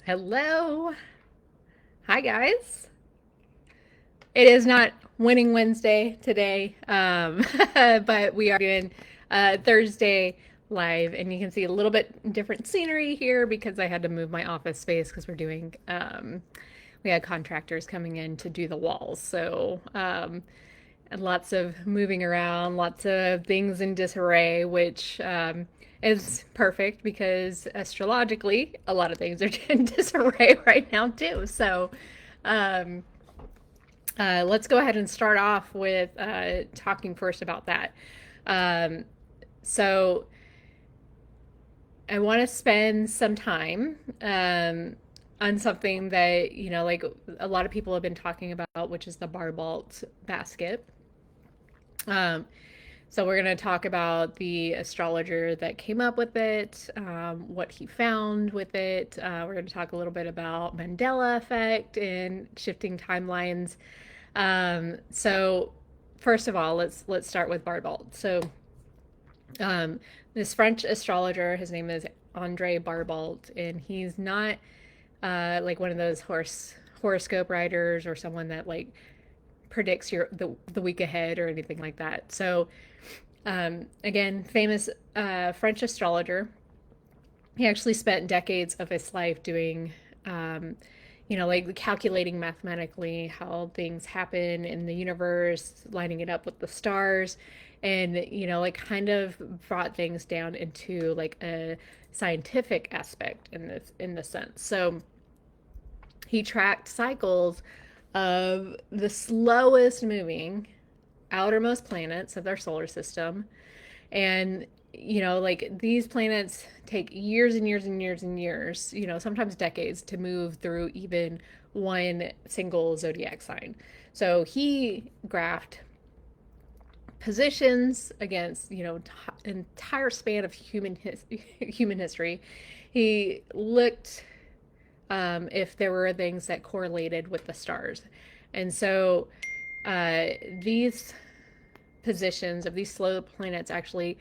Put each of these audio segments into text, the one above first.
Hello. Hi, guys. It is not Winning Wednesday today, but we are doing Thursday live, and you can see a little bit different scenery here because I had to move my office space because we had contractors coming in to do the walls. And lots of moving around, lots of things in disarray, which is perfect because astrologically, a lot of things are in disarray right now, too. Um, let's go ahead and start off with talking first about that. Um, so, I want to spend some time on something that, like a lot of people have been talking about, which is the barbalt basket. Um, So we're going to talk about the astrologer that came up with it, what he found with it. We're going to talk a little bit about Mandela effect and shifting timelines. So first of all, let's start with Barbald. Um, this French astrologer, his name is Andre Barbald, and he's not like one of those horoscope writers or someone that like predicts the week ahead or anything like that. Again, famous French astrologer. He actually spent decades of his life doing, um, like calculating mathematically how things happen in the universe, lining it up with the stars, and like kind of brought things down into like a scientific aspect in the sense. So he tracked cycles of the slowest moving outermost planets of their solar system. And, like these planets take years and years and years and years, sometimes decades to move through even one single zodiac sign. So he graphed positions against, entire span of human history. He looked if there were things that correlated with the stars. And so uh, these positions of these slow planets actually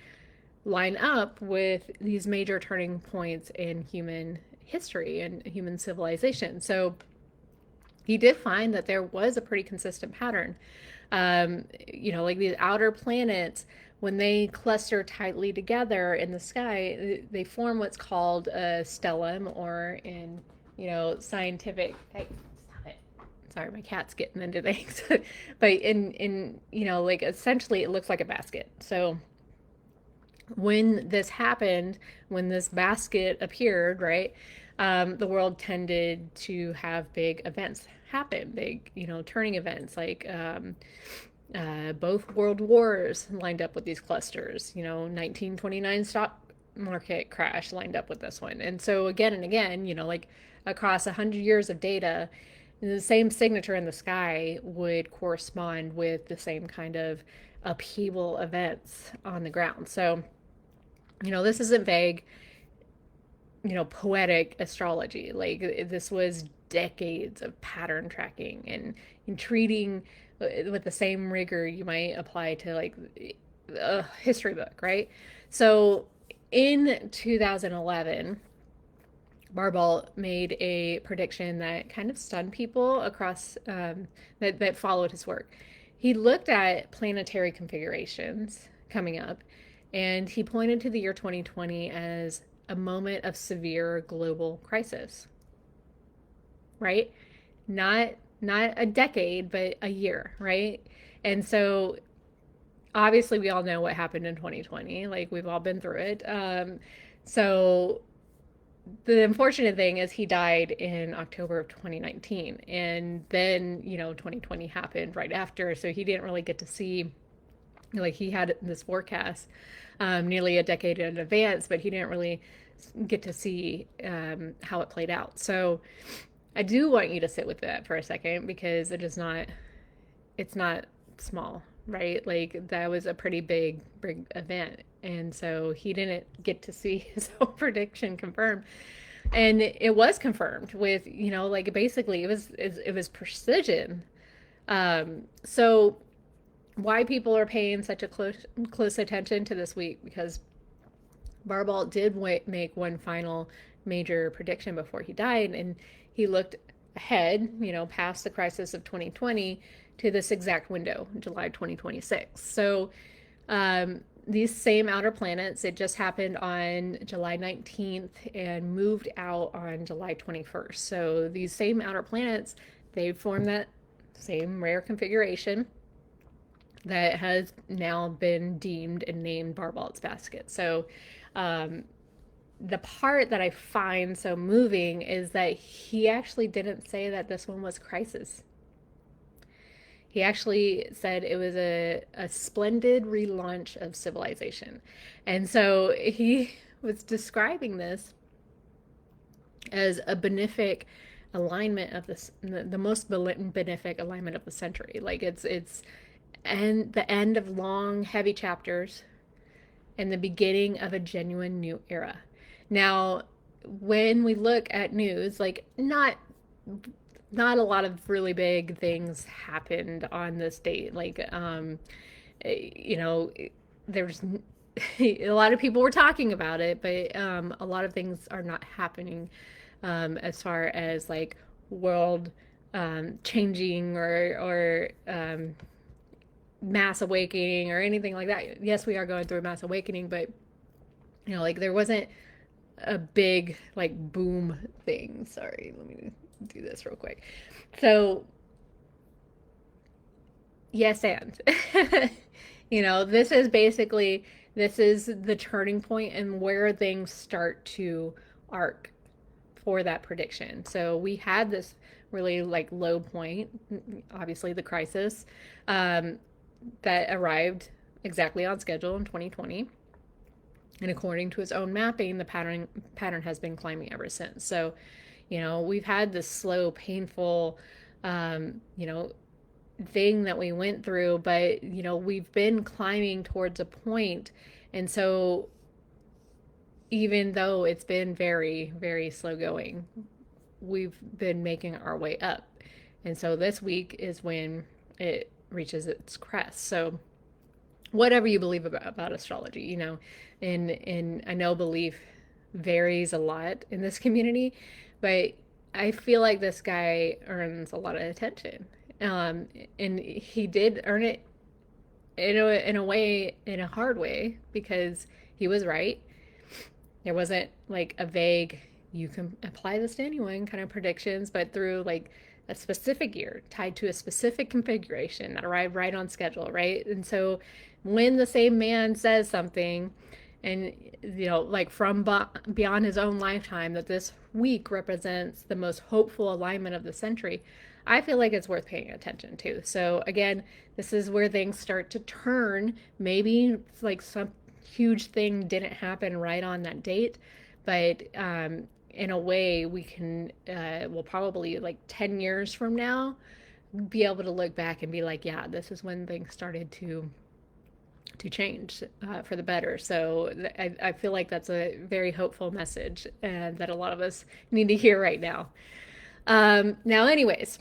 line up with these major turning points in human history and human civilization. So he did find that there was a pretty consistent pattern. Like these outer planets, when they cluster tightly together in the sky, they form what's called a stellium, or in, scientific. Hey, stop it. Sorry, my cat's getting into things. But like essentially, it looks like a basket. So when this happened, when this basket appeared, right, the world tended to have big events happen, big, turning events like both world wars lined up with these clusters. 1929 stock market crash lined up with this one. And so again and again, like across 100 years of data, the same signature in the sky would correspond with the same kind of upheaval events on the ground. So this isn't vague, poetic astrology. Like this was decades of pattern tracking and treating with the same rigor you might apply to like a history book, right? So in 2011, Barbal made a prediction that kind of stunned people across that followed his work. He looked at planetary configurations coming up, and he pointed to the year 2020 as a moment of severe global crisis. Right? Not not a decade, but a year, right? And so obviously we all know what happened in 2020. Like we've all been through it. So the unfortunate thing is he died in October of 2019, and then 2020 happened right after, so he didn't really get to see, like he had this forecast nearly a decade in advance, but he didn't really get to see how it played out. So I do want you to sit with that for a second because it's not small, right? Like that was a pretty big event. And so he didn't get to see his own prediction confirmed. And it was confirmed with, like basically it was precision. So why people are paying such a close attention to this week, because Barbalt did make one final major prediction before he died, and he looked ahead, past the crisis of 2020 to this exact window, July 2026. So these same outer planets, it just happened on July 19th and moved out on July 21st. So these same outer planets, they form that same rare configuration that has now been deemed and named Barbalt's basket. So the part that I find so moving is that he actually didn't say that this one was crisis. He actually said it was a splendid relaunch of civilization. And so he was describing this as a benefic alignment of this, the most benefic alignment of the century. Like it's and the end of long, heavy chapters and the beginning of a genuine new era. Now, when we look at news, like not a lot of really big things happened on this date. Like, there's a lot of people were talking about it, but a lot of things are not happening as far as like world changing or mass awakening or anything like that. Yes, we are going through a mass awakening, but like there wasn't a big like boom thing. Sorry, let me do this real quick. So, yes, and this is the turning point and where things start to arc for that prediction. So we had this really like low point, obviously the crisis, that arrived exactly on schedule in 2020. And according to his own mapping, the pattern has been climbing ever since. So, we've had this slow, painful, thing that we went through, but we've been climbing towards a point. And so, even though it's been very, very slow going, we've been making our way up. And so this week is when it reaches its crest. So whatever you believe about astrology, and I know belief varies a lot in this community, but I feel like this guy earns a lot of attention. And he did earn it in a way, in a hard way, because he was right. There wasn't like a vague, you can apply this to anyone kind of predictions, but through like a specific year tied to a specific configuration that arrived right on schedule, right? And so when the same man says something, and like from beyond his own lifetime, that this week represents the most hopeful alignment of the century, I feel like it's worth paying attention to. So again, this is where things start to turn. Maybe like some huge thing didn't happen right on that date, but in a way we can we'll probably like 10 years from now be able to look back and be like, yeah, this is when things started to change for the better. So I feel like that's a very hopeful message that a lot of us need to hear right now. Now, anyways,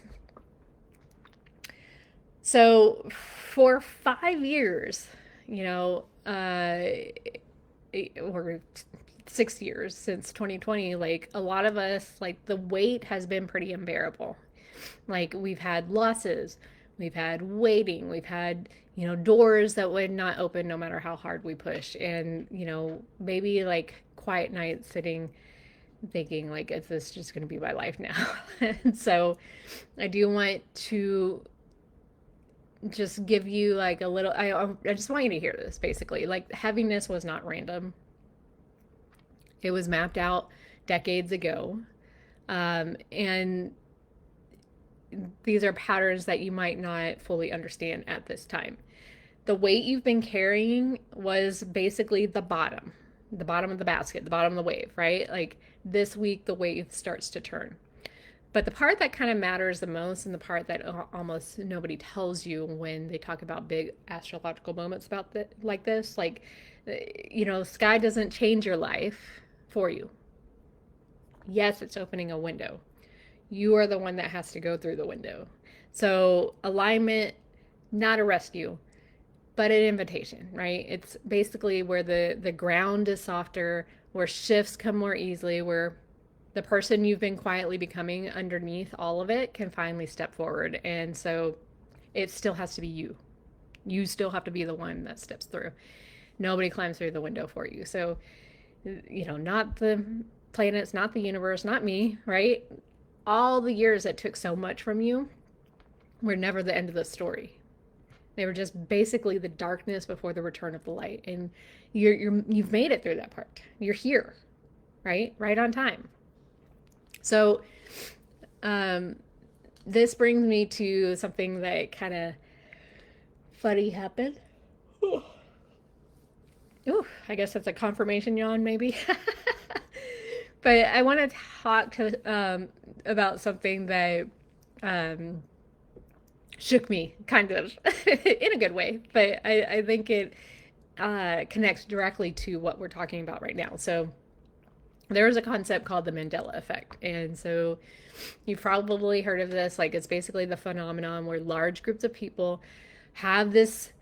so for 5 years, or 6 years since 2020, like a lot of us, like the weight has been pretty unbearable. Like we've had losses, we've had waiting, we've had, doors that would not open no matter how hard we push. And, maybe like quiet nights sitting thinking like, is this just going to be my life now? And so I do want to just give you like a little, I just want you to hear this basically. Like heaviness was not random. It was mapped out decades ago. And these are patterns that you might not fully understand at this time. The weight you've been carrying was basically the bottom of the basket, the bottom of the wave, right? Like this week, the wave starts to turn. But the part that kind of matters the most, and the part that almost nobody tells you when they talk about big astrological moments about like this, like, the sky doesn't change your life for you. Yes, it's opening a window. You are the one that has to go through the window. So alignment, not a rescue, but an invitation, right? It's basically where the ground is softer, where shifts come more easily, where The person you've been quietly becoming underneath all of it can finally step forward. And so it still has to be you. You still have to be the one that steps through. Nobody climbs through the window for you. So, not the planets, not the universe, not me, right? All the years that took so much from you were never the end of the story. They were just basically the darkness before the return of the light. And you've made it through that part. You're here, right? Right on time. So, um, this brings me to something that kind of funny happened. Ooh, I guess that's a confirmation yawn, maybe. But I want to talk about something that um, shook me, kind of, in a good way. But I think it connects directly to what we're talking about right now. So there is a concept called the Mandela effect. And so you've probably heard of this. Like, it's basically the phenomenon where large groups of people have this,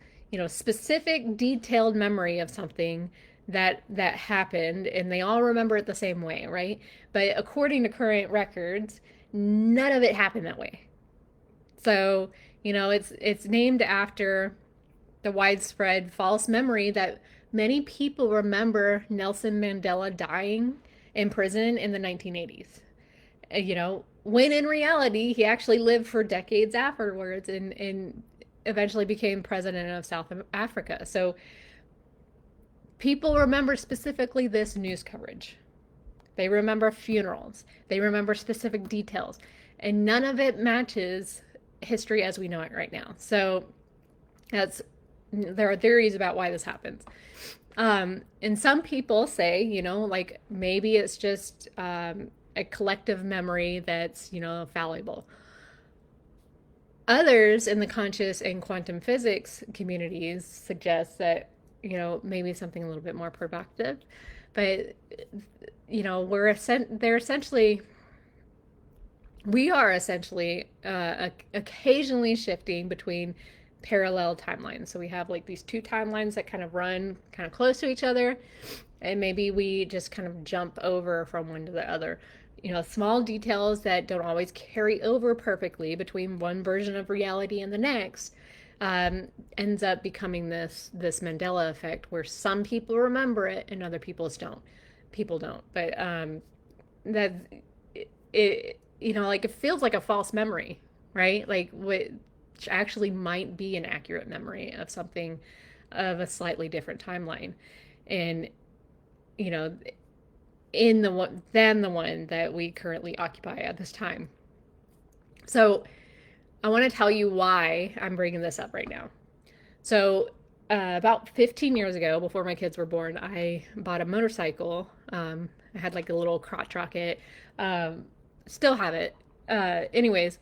specific detailed memory of something that happened, and they all remember it the same way, right? But according to current records, none of it happened that way. So, it's named after the widespread false memory that many people remember Nelson Mandela dying in prison in the 1980s. When in reality, he actually lived for decades afterwards and eventually became president of South Africa. So people remember specifically this news coverage. They remember funerals. They remember specific details. And none of it matches history as we know it right now. So there are theories about why this happens. And some people say, like maybe it's just a collective memory that's, fallible. Others in the conscious and quantum physics communities suggest that, maybe something a little bit more productive. But, we are essentially occasionally shifting between parallel timelines. So we have like these two timelines that kind of run kind of close to each other, and maybe we just kind of jump over from one to the other. Small details that don't always carry over perfectly between one version of reality and the next ends up becoming this Mandela effect, where some people remember it and other people don't. But that like it feels like a false memory, right? Like which actually might be an accurate memory of something of a slightly different timeline, and you know in the one than the one that we currently occupy at this time. So I want to tell you why I'm bringing this up right now. So about 15 years ago, before my kids were born, I bought a motorcycle. I had like a little crotch rocket. Still have it. Anyways,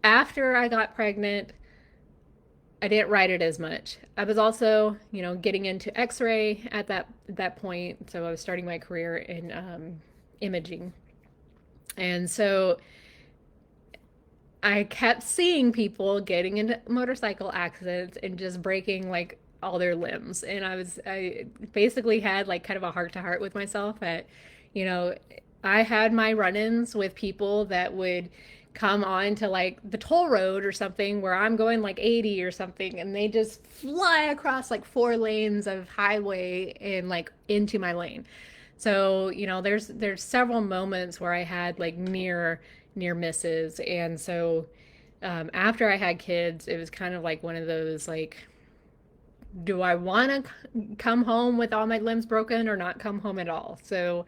after I got pregnant, I didn't ride it as much. I was also, getting into X-ray at that point, so I was starting my career in imaging, and so I kept seeing people getting into motorcycle accidents and just breaking like all their limbs, and I basically had like kind of a heart to heart with myself that, you know, I had my run-ins with people that would come on to like the toll road or something where I'm going like 80 or something, and they just fly across like 4 lanes of highway and like into my lane. So, there's several moments where I had like near misses. And so after I had kids, it was kind of like one of those like, do I want to come home with all my limbs broken or not come home at all? So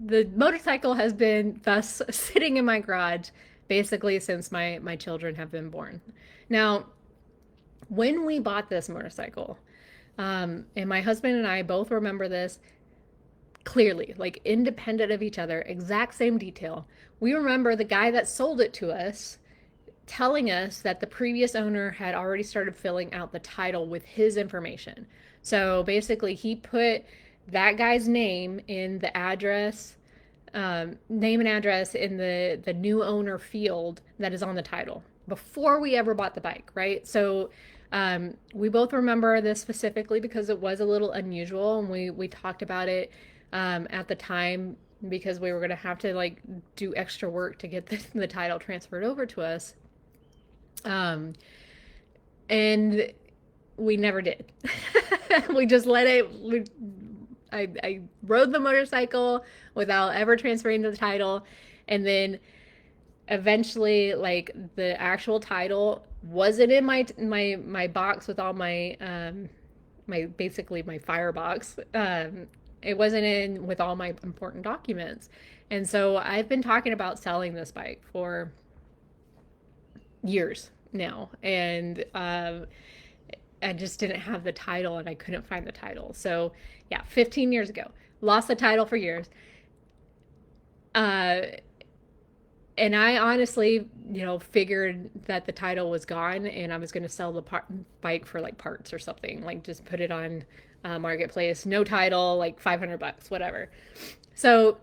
the motorcycle has been thus sitting in my garage basically since my children have been born. Now, when we bought this motorcycle, and my husband and I both remember this clearly, like independent of each other, exact same detail. We remember the guy that sold it to us telling us that the previous owner had already started filling out the title with his information. So basically, he put that guy's name in the address, name and address in the new owner field that is on the title before we ever bought the bike, right? So we both remember this specifically because it was a little unusual, and we talked about it at the time because we were going to have to like do extra work to get the title transferred over to us. Um, and we never did. We just let it. I rode the motorcycle without ever transferring the title, and then eventually, like the actual title wasn't in my box with all my my basically my firebox. It wasn't in with all my important documents, and so I've been talking about selling this bike for years now, and I just didn't have the title and I couldn't find the title. So, yeah, 15 years ago, lost the title for years. Uh, and I honestly, figured that the title was gone and I was going to sell the bike for like parts or something, like just put it on marketplace, no title, like $500, whatever. So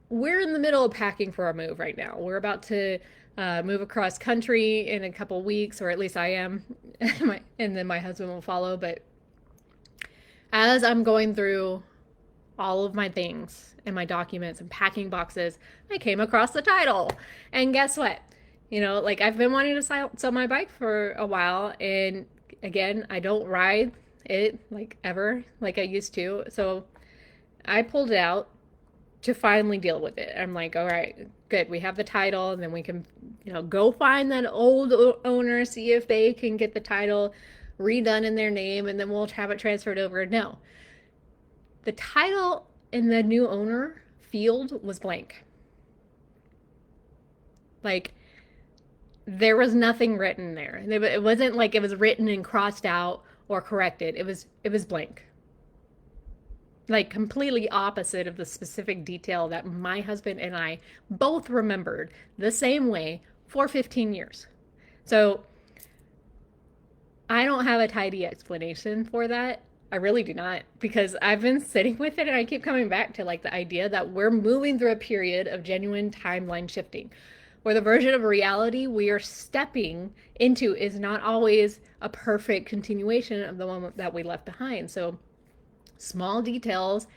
we're in the middle of packing for our move right now. We're about to move across country in a couple weeks, or at least I am, and then my husband will follow. But as I'm going through all of my things and my documents and packing boxes, I came across the title. And guess what? Like I've been wanting to sell my bike for a while. And again, I don't ride it like ever like I used to. So I pulled it out to finally deal with it. I'm like, all right, good. We have the title, and then we can, go find that old owner, see if they can get the title redone in their name, and then we'll have it transferred over. No, the title in the new owner field was blank. Like there was nothing written there. It wasn't like it was written and crossed out or corrected. It was blank. Like completely opposite of the specific detail that my husband and I both remembered the same way for 15 years. So I don't have a tidy explanation for that. I really do not, because I've been sitting with it and I keep coming back to like the idea that we're moving through a period of genuine timeline shifting where the version of reality we are stepping into is not always a perfect continuation of the one that we left behind. So small details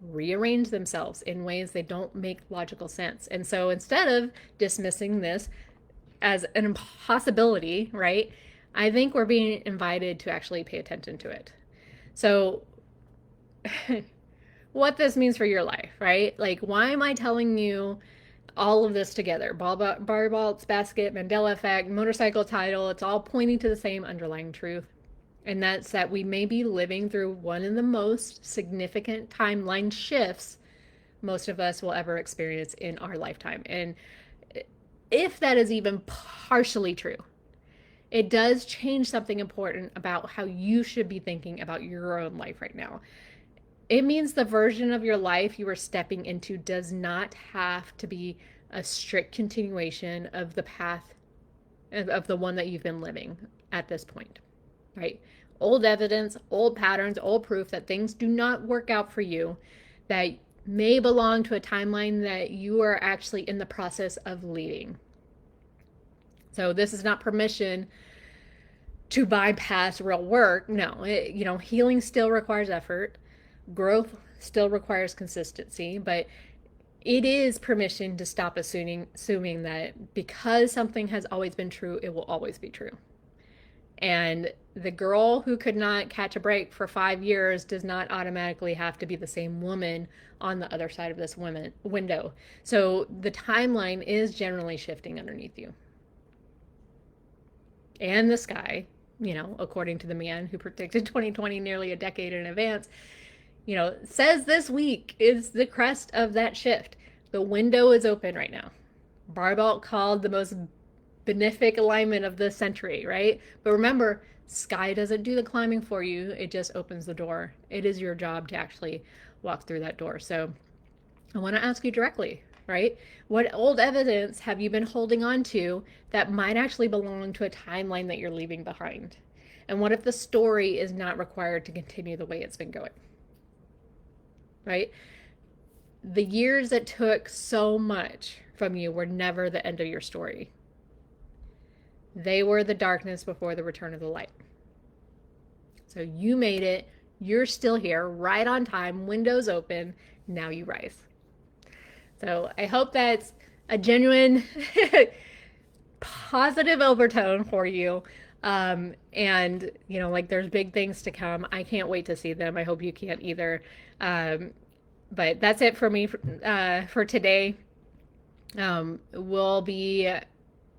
rearrange themselves in ways they don't make logical sense. And so instead of dismissing this as an impossibility, right, I think we're being invited to actually pay attention to it. So, what this means for your life, right? Like, why am I telling you all of this together? Bar bolts, basket, Mandela effect, motorcycle title, it's all pointing to the same underlying truth. And that's that we may be living through one of the most significant timeline shifts most of us will ever experience in our lifetime. And if that is even partially true, it does change something important about how you should be thinking about your own life right now. It means the version of your life you are stepping into does not have to be a strict continuation of the path of the one that you've been living at this point, right? Old evidence, old patterns, old proof that things do not work out for you, that may belong to a timeline that you are actually in the process of leaving. So this is not permission to bypass real work. No, healing still requires effort. Growth still requires consistency, but it is permission to stop assuming that because something has always been true, it will always be true. And the girl who could not catch a break for 5 years does not automatically have to be the same woman on the other side of this window. So the timeline is generally shifting underneath you. And the sky, according to the man who predicted 2020 nearly a decade in advance, says this week is the crest of that shift. The window is open right now. Barbell called the most benefic alignment of the century, right? But remember, sky doesn't do the climbing for you. It just opens the door. It is your job to actually walk through that door. So I want to ask you directly, right? What old evidence have you been holding on to that might actually belong to a timeline that you're leaving behind? And what if the story is not required to continue the way it's been going? Right? The years that took so much from you were never the end of your story. They were the darkness before the return of the light. So you made it. You're still here, right on time, windows open, now you rise. So I hope that's a genuine positive overtone for you. And, you know, like there's big things to come. I can't wait to see them. I hope you can't either. Um, but that's it for me for today. We'll be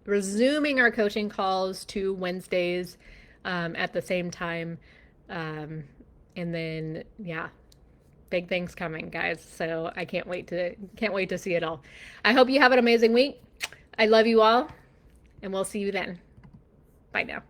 resuming our coaching calls to Wednesdays at the same time. Um, and then, yeah, big things coming, guys. So I can't wait to see it all. I hope you have an amazing week. I love you all, and we'll see you then. Bye now.